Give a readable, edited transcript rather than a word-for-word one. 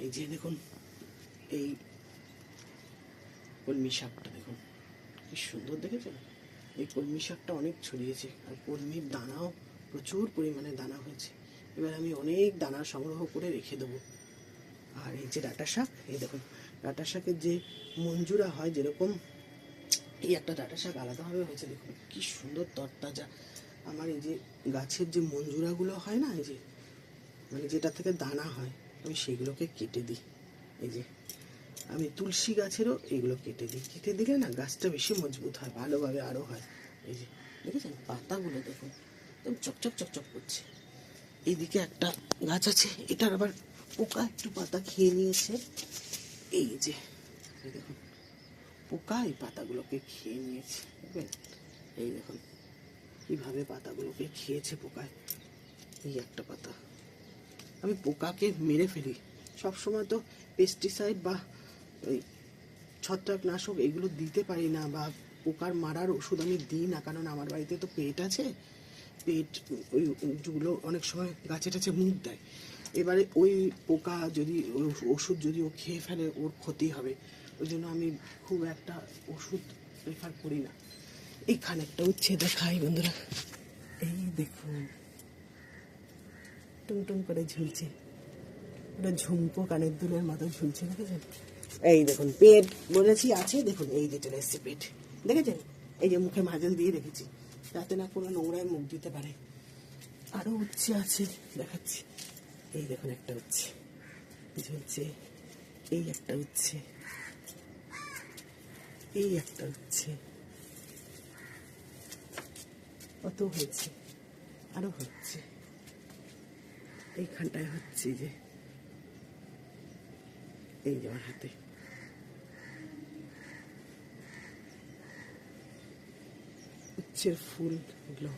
এই যে দেখুন, এই কলমি শাকটা দেখুন কি সুন্দর, দেখেছেন? এই কলমি শাকটা অনেক ছড়িয়েছে, আর কলমির দানাও প্রচুর পরিমাণে দানা হয়েছে। এবার আমি অনেক দানা সংগ্রহ করে রেখে দেবো। আর এই যে ডাঁটা শাক, এই দেখুন ডাঁটা শাকের যে মঞ্জুরা হয়, যেরকম এই একটা ডাঁটা শাক আলাদাভাবে হয়েছে, দেখুন কি সুন্দর তরতাজা। আমার এই যে গাছের যে মঞ্জুরাগুলো হয় না, এই যে মানে যেটা থেকে দানা হয়, আমি সেগুলোকে কেটে দিই। এই যে আমি তুলসী গাছেরও এইগুলো কেটে দিই, কেটে দিলে না গাছটা বেশি মজবুত হয়, ভালোভাবে আরও হয়। এই যে দেখেছেন পাতাগুলো দেখুন একদম চকচক চকচক করছে। এইদিকে একটা গাছ আছে, এটার আবার পোকা একটু পাতা খেয়ে নিয়েছে। এই যে এই দেখুন পোকা এই পাতাগুলোকে খেয়ে নিয়েছে, দেখবেন? এই দেখুন কীভাবে পাতাগুলোকে খেয়েছে পোকায়। এই একটা পাতা, আমি পোকাকে মেরে ফেলি সবসময়, তো পেস্টিসাইড বা ওই ছত্রাকনাশক এগুলো দিতে পারি না, বা পোকার মারার ওষুধ আমি দিই না, কারণ আমার বাড়িতে তো পেট আছে। পেট ওইগুলো অনেক সময় গাছে টাছে মুখ দেয়। এবারে ওই পোকা যদি ওষুধ যদি ও খেয়ে ফেলে, ওর ক্ষতি হবে। ওই জন্য আমি খুব একটা ওষুধ প্রেফার করি না। এইখানে একটা উচ্ছে দেখাই বন্ধুরা, এই দেখুন টুংটুং করে ঝুলছে, ওটা ঝুমকো কানের দুলের মতো ঝুলছে, দেখেছেন? এই দেখুন পেট বলেছি আছে, দেখুন এই যে চলে এসছে পেট, দেখেছেন? এই যে মুখে মাজল দিয়ে রেখেছি যাতে না কোনো নোংরায় মুখ দিতে পারে। আরও উচ্ছে আছে, দেখাচ্ছি। এই দেখুন একটা উচ্ছে ঝুলছে, এই একটা উচ্ছে, এই একটা উচ্ছে, কত হয়েছে, আরও হচ্ছে। এইখানটায় হচ্ছে, যে এই যে আমার হাতে উচ্ছের ফুলগুলো